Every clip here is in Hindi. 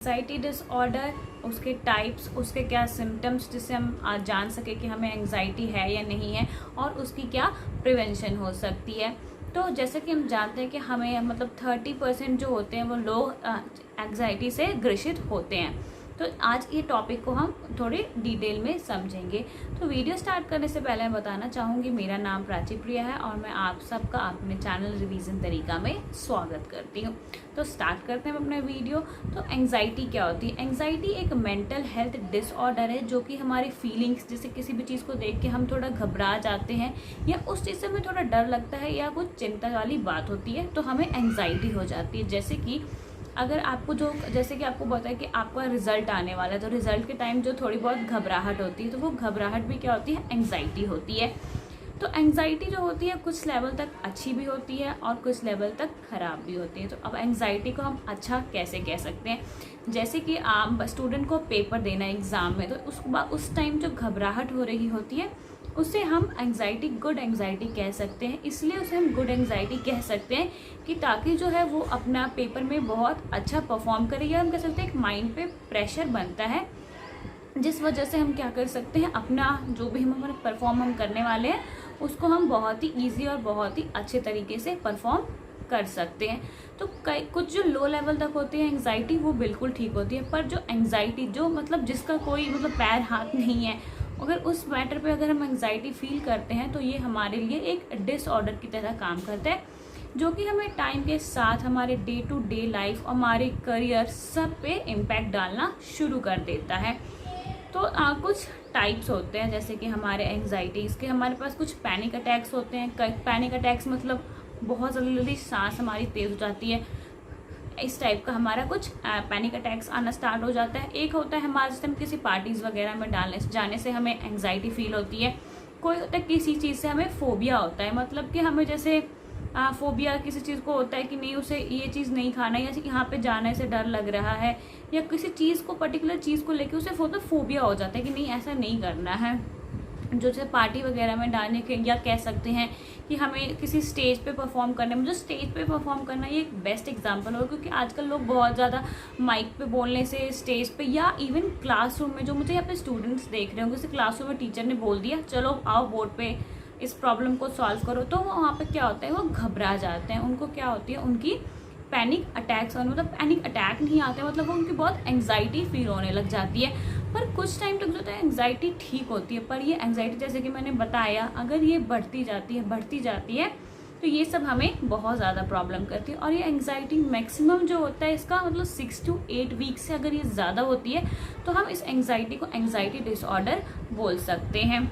एंग्जाइटी डिसऑर्डर, उसके टाइप्स, उसके क्या सिम्टम्स जिससे हम आज जान सके कि हमें एंग्जाइटी है या नहीं है, और उसकी क्या प्रिवेंशन हो सकती है। तो जैसे कि हम जानते हैं कि हमें मतलब 30% जो होते हैं वो लोग एंग्जाइटी से ग्रसित होते हैं। तो आज ये टॉपिक को हम थोड़ी डिटेल में समझेंगे। तो वीडियो स्टार्ट करने से पहले मैं बताना चाहूँगी मेरा नाम प्राची प्रिया है और मैं आप सबका अपने चैनल रिवीजन तरीका में स्वागत करती हूँ। तो स्टार्ट करते हैं अपने वीडियो। तो एंग्जाइटी क्या होती है? एंग्जाइटी एक मेंटल हेल्थ डिसऑर्डर है जो कि हमारी फीलिंग्स, जैसे किसी भी चीज़ को देख के हम थोड़ा घबरा जाते हैं या उस चीज़ से हमें थोड़ा डर लगता है या कुछ चिंता वाली बात होती है तो हमें एंग्जाइटी हो जाती है। जैसे कि अगर आपको जैसे कि आपको पता है कि आपका रिजल्ट आने वाला है, तो रिजल्ट के टाइम जो थोड़ी बहुत घबराहट होती है, तो वो घबराहट भी क्या होती है? एंग्जाइटी होती है। तो एंग्जाइटी जो होती है कुछ लेवल तक अच्छी भी होती है और कुछ लेवल तक खराब भी होती है। तो अब एंग्जाइटी को हम अच्छा कैसे कह सकते हैं? जैसे कि आप स्टूडेंट को पेपर देना है एग्ज़ाम में, तो उस टाइम जो घबराहट हो रही होती है उसे हम एंग्जाइटी, गुड एंग्जाइटी कह सकते हैं। इसलिए उसे हम गुड एंग्जाइटी कह सकते हैं कि ताकि जो है वो अपना पेपर में बहुत अच्छा परफॉर्म करे, या हम कह सकते हैं एक माइंड पे प्रेशर बनता है जिस वजह से हम क्या कर सकते हैं, अपना जो भी हम परफॉर्म हम करने वाले हैं उसको हम बहुत ही ईजी और बहुत ही अच्छे तरीके से परफॉर्म कर सकते हैं। तो कुछ जो लो लेवल तक होती है एंग्जाइटी वो बिल्कुल ठीक होती है, पर जो एंग्जाइटी जो मतलब जिसका कोई मतलब पैर हाथ नहीं है, अगर उस मैटर पे अगर हम एंग्जाइटी फील करते हैं तो ये हमारे लिए एक डिसऑर्डर की तरह काम करता है, जो कि हमें टाइम के साथ हमारे डे टू डे लाइफ, हमारे करियर सब पे इम्पैक्ट डालना शुरू कर देता है। तो कुछ टाइप्स होते हैं जैसे कि हमारे एंग्जाइटीज़ के, हमारे पास कुछ पैनिक अटैक्स होते हैं। पैनिक अटैक्स मतलब बहुत जल्दी सांस हमारी तेज़ हो जाती है, इस टाइप का हमारा कुछ पैनिक अटैक्स आना स्टार्ट हो जाता है। एक होता है हमारे सिस्टम किसी पार्टीज़ वगैरह में जाने से हमें एंग्जाइटी फील होती है। कोई होता है किसी चीज़ से हमें फोबिया होता है, मतलब कि हमें जैसे फोबिया किसी चीज़ को होता है कि नहीं उसे ये चीज़ नहीं खाना, या यहाँ पे जाने से डर लग रहा है, या किसी चीज़ को पर्टिकुलर चीज़ को लेकर उसे फोबिया हो जाता है कि नहीं ऐसा नहीं करना है। जो जैसे पार्टी वगैरह में डालने के, या कह सकते हैं कि हमें किसी स्टेज पे परफॉर्म करने में, जो स्टेज पे परफॉर्म करना ये एक बेस्ट एग्जांपल हो, क्योंकि आजकल लोग बहुत ज़्यादा माइक पे बोलने से, स्टेज पे या इवन क्लासरूम में, जो मुझे यहाँ पे स्टूडेंट्स देख रहे होंगे, जैसे क्लासरूम में टीचर ने बोल दिया चलो आओ बोर्ड पे इस प्रॉब्लम को सॉल्व करो, तो वहाँ पर क्या होता है वो घबरा जाते हैं। उनको क्या होती है, उनकी पैनिक अटैक्स, और मतलब पैनिक अटैक नहीं आते, मतलब वो उनकी बहुत एंग्जाइटी फील होने लग जाती है। पर कुछ टाइम तक जो है एंग्जाइटी ठीक होती है, पर ये एंग्जाइटी जैसे कि मैंने बताया अगर ये बढ़ती जाती है तो ये सब हमें बहुत ज़्यादा प्रॉब्लम करती है। और ये एंग्जाइटी मैक्सिमम जो होता है इसका मतलब 6 to 8 वीक से अगर ये ज़्यादा होती है तो हम इस एंग्जाइटी को एंग्जाइटी डिसऑर्डर बोल सकते हैं।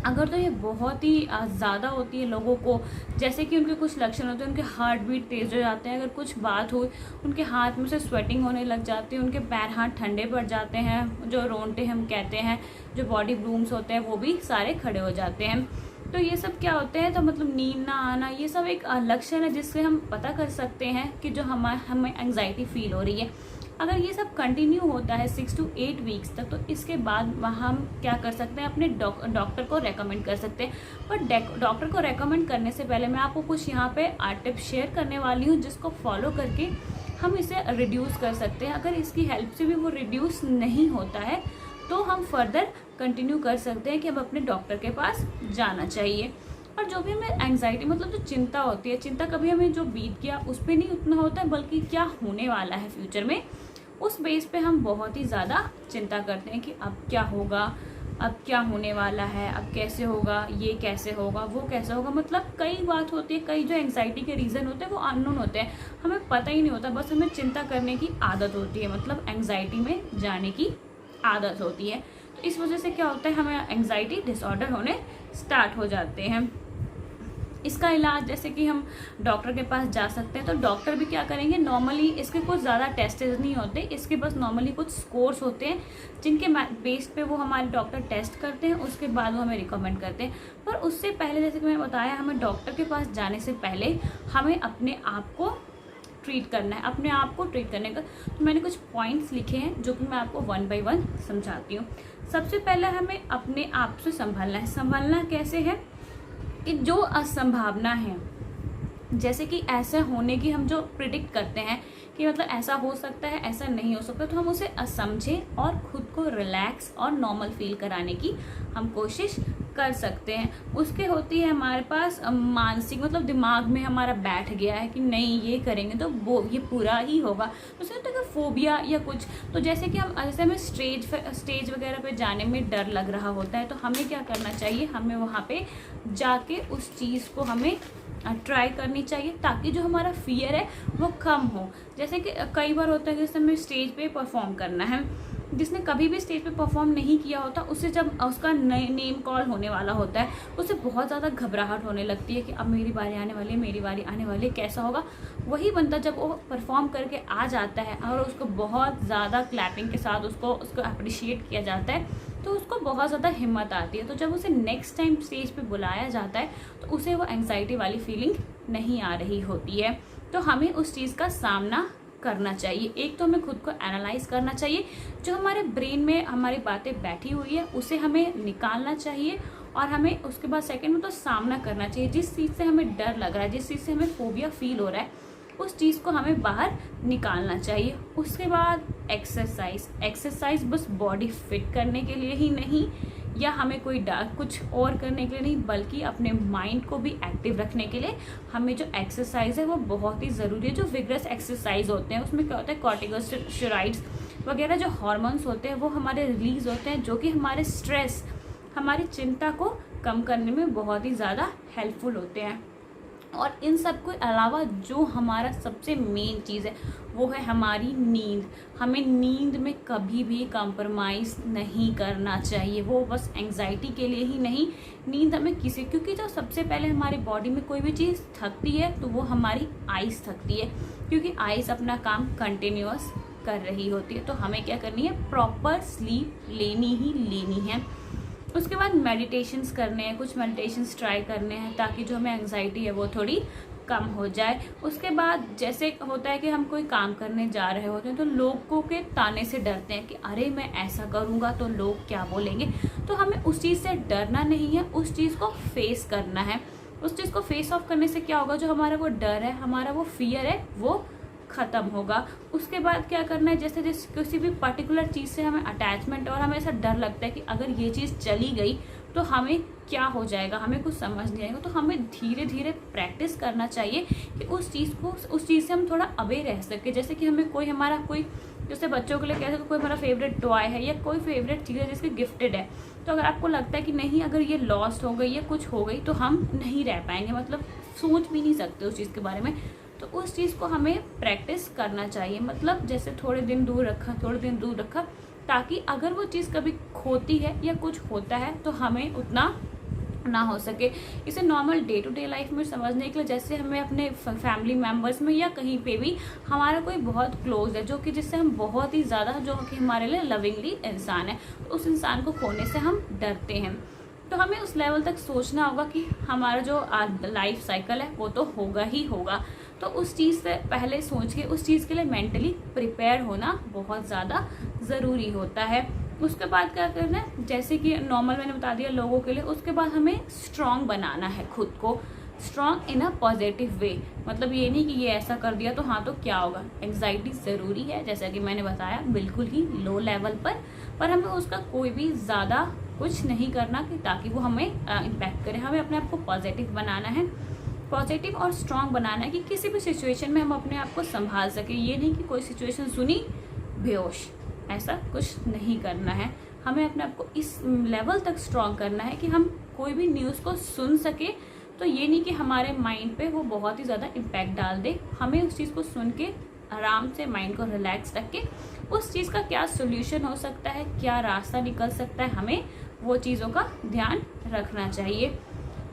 अगर तो ये बहुत ही ज़्यादा होती है लोगों को, जैसे कि उनके कुछ लक्षण होते हैं, उनके हार्ट बीट तेज़ हो जाते हैं, अगर कुछ बात हो उनके हाथ में से स्वेटिंग होने लग जाती है, उनके पैर हाथ ठंडे पड़ जाते हैं, जो रोंगटे हम कहते हैं, जो बॉडी ब्लूम्स होते हैं वो भी सारे खड़े हो जाते हैं। तो ये सब क्या होते हैं, तो मतलब नींद ना आना, ये सब एक लक्षण है जिससे हम पता कर सकते हैं कि जो हमें एंग्जाइटी फील हो रही है। अगर ये सब कंटिन्यू होता है 6 to 8 वीक्स तक, तो इसके बाद हम क्या कर सकते हैं, अपने डॉक्टर को रेकमेंड कर सकते हैं। पर डॉक्टर को रेकमेंड करने से पहले मैं आपको कुछ यहाँ पे टिप्स शेयर करने वाली हूँ जिसको फॉलो करके हम इसे रिड्यूस कर सकते हैं। अगर इसकी हेल्प से भी वो रिड्यूस नहीं होता है तो हम फर्दर कंटिन्यू कर सकते हैं कि हम अपने डॉक्टर के पास जाना चाहिए। और जो भी हमें एंग्जाइटी मतलब जो चिंता होती है, चिंता कभी हमें जो बीत गया उस पर नहीं उतना होता है, बल्कि क्या होने वाला है फ्यूचर में, उस बेस पे हम बहुत ही ज़्यादा चिंता करते हैं कि अब क्या होगा, अब क्या होने वाला है, अब कैसे होगा, ये कैसे होगा, वो कैसे होगा। मतलब कई बात होती है, कई जो एंग्जाइटी के रीज़न होते हैं वो अननोन होते हैं, हमें पता ही नहीं होता, बस हमें चिंता करने की आदत होती है, मतलब एंग्जाइटी में जाने की आदत होती है। तो इस वजह से क्या होता है, हमें एंग्जाइटी डिसऑर्डर होने स्टार्ट हो जाते हैं। इसका इलाज जैसे कि हम डॉक्टर के पास जा सकते हैं, तो डॉक्टर भी क्या करेंगे, नॉर्मली इसके कुछ ज़्यादा टेस्टेज नहीं होते, इसके बस नॉर्मली कुछ स्कोर्स होते हैं जिनके बेस पे वो हमारे डॉक्टर टेस्ट करते हैं, उसके बाद वो हमें रिकमेंड करते हैं। पर उससे पहले जैसे कि मैंने बताया, हमें डॉक्टर के पास जाने से पहले हमें अपने आप को ट्रीट करना है। अपने आप को ट्रीट करने का तो मैंने कुछ पॉइंट्स लिखे हैं जो कि मैं आपको 1 by 1 समझाती हूँ। सबसे पहले हमें अपने आप से संभालना है। संभालना कैसे है कि जो असंभावना है जैसे कि ऐसे होने की हम जो प्रिडिक्ट करते हैं कि मतलब ऐसा हो सकता है, ऐसा नहीं हो सकता, तो हम उसे समझें और खुद को रिलैक्स और नॉर्मल फील कराने की हम कोशिश कर सकते हैं। उसके होती है हमारे पास मानसिक, मतलब दिमाग में हमारा बैठ गया है कि नहीं ये करेंगे तो वो ये पूरा ही होगा, तो उसमें तो फोबिया या कुछ। तो जैसे कि जैसे हमें स्टेज वगैरह पे जाने में डर लग रहा होता है, तो हमें क्या करना चाहिए, हमें वहाँ पे जाके उस चीज़ को हमें ट्राई करनी चाहिए, ताकि जो हमारा फियर है वो कम हो। जैसे कि कई बार होता है कि जैसे हमें स्टेज पे परफॉर्म करना है, जिसने कभी भी स्टेज पे परफॉर्म नहीं किया होता, उससे जब उसका नेम कॉल होने वाला होता है, उसे बहुत ज़्यादा घबराहट होने लगती है कि अब मेरी बारी आने वाली है, मेरी बारी आने वाली है, कैसा होगा। वही बंदा जब वो परफॉर्म करके आ जाता है और उसको बहुत ज़्यादा क्लैपिंग के साथ उसको अप्रिशिएट किया जाता है, तो उसको बहुत ज़्यादा हिम्मत आती है। तो जब उसे नेक्स्ट टाइम स्टेज पे बुलाया जाता है, तो उसे वो एंग्जाइटी वाली फीलिंग नहीं आ रही होती है। तो हमें उस चीज़ का सामना करना चाहिए। एक तो हमें खुद को एनालाइज करना चाहिए, जो हमारे ब्रेन में हमारी बातें बैठी हुई है उसे हमें निकालना चाहिए, और हमें उसके बाद सेकंड में तो सामना करना चाहिए। जिस चीज़ से हमें डर लग रहा है, जिस चीज़ से हमें फोबिया फील हो रहा है, उस चीज़ को हमें बाहर निकालना चाहिए। उसके बाद एक्सरसाइज बस बॉडी फिट करने के लिए ही नहीं, या हमें कोई कुछ और करने के लिए नहीं, बल्कि अपने माइंड को भी एक्टिव रखने के लिए हमें जो एक्सरसाइज है वो बहुत ही ज़रूरी है। जो विग्रस एक्सरसाइज होते हैं उसमें क्या होता है, कॉर्टिकोस्टेरॉइड्स वगैरह जो हार्मोन्स होते हैं वो हमारे रिलीज होते हैं, जो कि हमारे स्ट्रेस, हमारी चिंता को कम करने में बहुत ही ज़्यादा हेल्पफुल होते हैं। और इन सब के अलावा जो हमारा सबसे मेन चीज़ है वो है हमारी नींद। हमें नींद में कभी भी कॉम्प्रोमाइज़ नहीं करना चाहिए। वो बस एंग्जाइटी के लिए ही नहीं, नींद हमें क्योंकि जो सबसे पहले हमारी बॉडी में कोई भी चीज़ थकती है तो वो हमारी आइज़ थकती है, क्योंकि आइज़ अपना काम कंटिन्यूअस कर रही होती है। तो हमें क्या करनी है, प्रॉपर स्लीप लेनी ही लेनी है। उसके बाद मेडिटेशंस करने हैं, कुछ मेडिटेशंस ट्राई करने हैं, ताकि जो हमें एंग्जाइटी है वो थोड़ी कम हो जाए। उसके बाद जैसे होता है कि हम कोई काम करने जा रहे होते हैं तो लोगों के ताने से डरते हैं कि अरे मैं ऐसा करूँगा तो लोग क्या बोलेंगे। तो हमें उस चीज़ से डरना नहीं है, उस चीज़ को फेस करना है। उस चीज़ को फेस ऑफ करने से क्या होगा, जो हमारा वो डर है, हमारा वो फियर है, वो ख़त्म होगा। उसके बाद क्या करना है, जैसे किसी भी पर्टिकुलर चीज़ से हमें अटैचमेंट और हमें ऐसा डर लगता है कि अगर ये चीज़ चली गई तो हमें क्या हो जाएगा, हमें कुछ समझ नहीं आएगा। तो हमें धीरे धीरे प्रैक्टिस करना चाहिए कि उस चीज़ से हम थोड़ा अवे रह सके। जैसे कि हमें कोई जैसे बच्चों के लिए कहते हैं कोई हमारा फेवरेट टॉय है या कोई फेवरेट चीज़ है जिसकी गिफ्टेड है, तो अगर आपको लगता है कि नहीं अगर ये लॉस्ट हो गई या कुछ हो गई तो हम नहीं रह पाएंगे, मतलब सोच भी नहीं सकते उस चीज़ के बारे में, तो उस चीज़ को हमें प्रैक्टिस करना चाहिए। मतलब जैसे थोड़े दिन दूर रखा, ताकि अगर वो चीज़ कभी खोती है या कुछ होता है तो हमें उतना ना हो सके। इसे normal day to day life में समझने के लिए, जैसे हमें अपने फैमिली मेम्बर्स में या कहीं पे भी हमारा कोई बहुत क्लोज है, जो कि जिससे हम बहुत ही ज़्यादा, जो कि हमारे लिए लविंगली इंसान है, तो उस इंसान को खोने से हम डरते हैं। तो हमें उस लेवल तक सोचना होगा कि हमारा जो लाइफ साइकिल है वो तो होगा ही होगा। तो उस चीज़ से पहले सोच के उस चीज़ के लिए मेंटली प्रिपेयर होना बहुत ज़्यादा ज़रूरी होता है। उसके बाद क्या करना है, जैसे कि नॉर्मल मैंने बता दिया लोगों के लिए, उसके बाद हमें स्ट्रॉन्ग बनाना है खुद को, strong in a positive way. मतलब ये नहीं कि ये ऐसा कर दिया तो हाँ तो क्या होगा। एंग्जाइटी ज़रूरी है, जैसा कि मैंने बताया, बिल्कुल ही लो लेवल पर हमें उसका कोई भी ज़्यादा कुछ नहीं करना कि ताकि वो हमें इम्पैक्ट करे। हमें अपने आप को पॉजिटिव बनाना है, पॉजिटिव और स्ट्रॉन्ग बनाना है कि किसी भी सिचुएशन में हम अपने आप को संभाल सके। ये नहीं कि कोई सिचुएशन सुनी बेहोश, ऐसा कुछ नहीं करना है। हमें अपने आप को इस लेवल तक स्ट्रॉन्ग करना है कि हम कोई भी न्यूज़ को सुन सके तो ये नहीं कि हमारे माइंड पे वो बहुत ही ज़्यादा इम्पैक्ट डाल दे। हमें उस चीज़ को सुन के आराम से माइंड को रिलैक्स रख के उस चीज़ का क्या सोल्यूशन हो सकता है, क्या रास्ता निकल सकता है, हमें वो चीज़ों का ध्यान रखना चाहिए।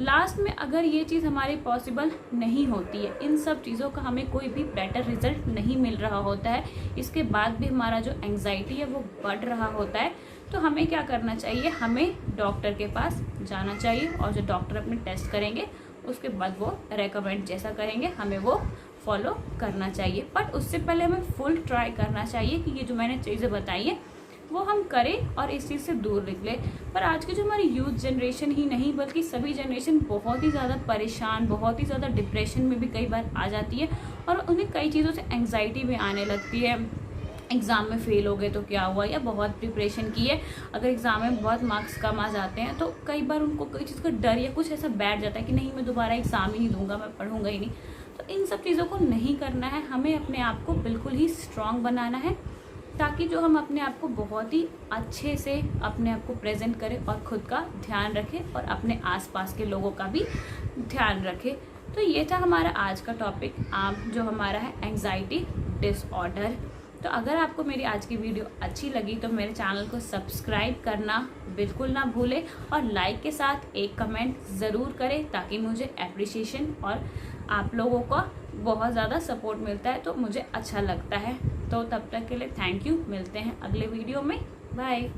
लास्ट में अगर ये चीज़ हमारी पॉसिबल नहीं होती है, इन सब चीज़ों का हमें कोई भी बेटर रिजल्ट नहीं मिल रहा होता है, इसके बाद भी हमारा जो एंग्जाइटी है वो बढ़ रहा होता है, तो हमें क्या करना चाहिए, हमें डॉक्टर के पास जाना चाहिए। और जो डॉक्टर अपने टेस्ट करेंगे उसके बाद वो रेकमेंड जैसा करेंगे हमें वो फॉलो करना चाहिए। बट उससे पहले हमें फुल ट्राई करना चाहिए कि ये जो मैंने चीज़ें बताई हैं वो हम करें और इस चीज़ से दूर निकले। पर आज की जो हमारी यूथ जनरेशन ही नहीं बल्कि सभी जनरेशन बहुत ही ज़्यादा परेशान, बहुत ही ज़्यादा डिप्रेशन में भी कई बार आ जाती है और उन्हें कई चीज़ों से एंग्जाइटी भी आने लगती है। एग्ज़ाम में फ़ेल हो गए तो क्या हुआ, या बहुत प्रिपरेशन की है, अगर एग्ज़ाम में बहुत मार्क्स कम आ जाते हैं तो कई बार उनको कोई चीज़ का डर या कुछ ऐसा बैठ जाता है कि नहीं मैं दोबारा एग्ज़ाम ही नहीं दूंगा, मैं पढ़ूंगा ही नहीं। तो इन सब चीज़ों को नहीं करना है, हमें अपने आप को बिल्कुल ही स्ट्रॉन्ग बनाना है ताकि जो हम अपने आप को बहुत ही अच्छे से अपने आप को प्रेजेंट करें और ख़ुद का ध्यान रखें और अपने आसपास के लोगों का भी ध्यान रखें। तो ये था हमारा आज का टॉपिक जो हमारा है एंग्जाइटी डिसऑर्डर। तो अगर आपको मेरी आज की वीडियो अच्छी लगी तो मेरे चैनल को सब्सक्राइब करना बिल्कुल ना भूलें और लाइक के साथ एक कमेंट ज़रूर करें ताकि मुझे एप्रिसिएशन और आप लोगों का बहुत ज़्यादा सपोर्ट मिलता है तो मुझे अच्छा लगता है। तो तब तक के लिए थैंक यू, मिलते हैं अगले वीडियो में, बाय।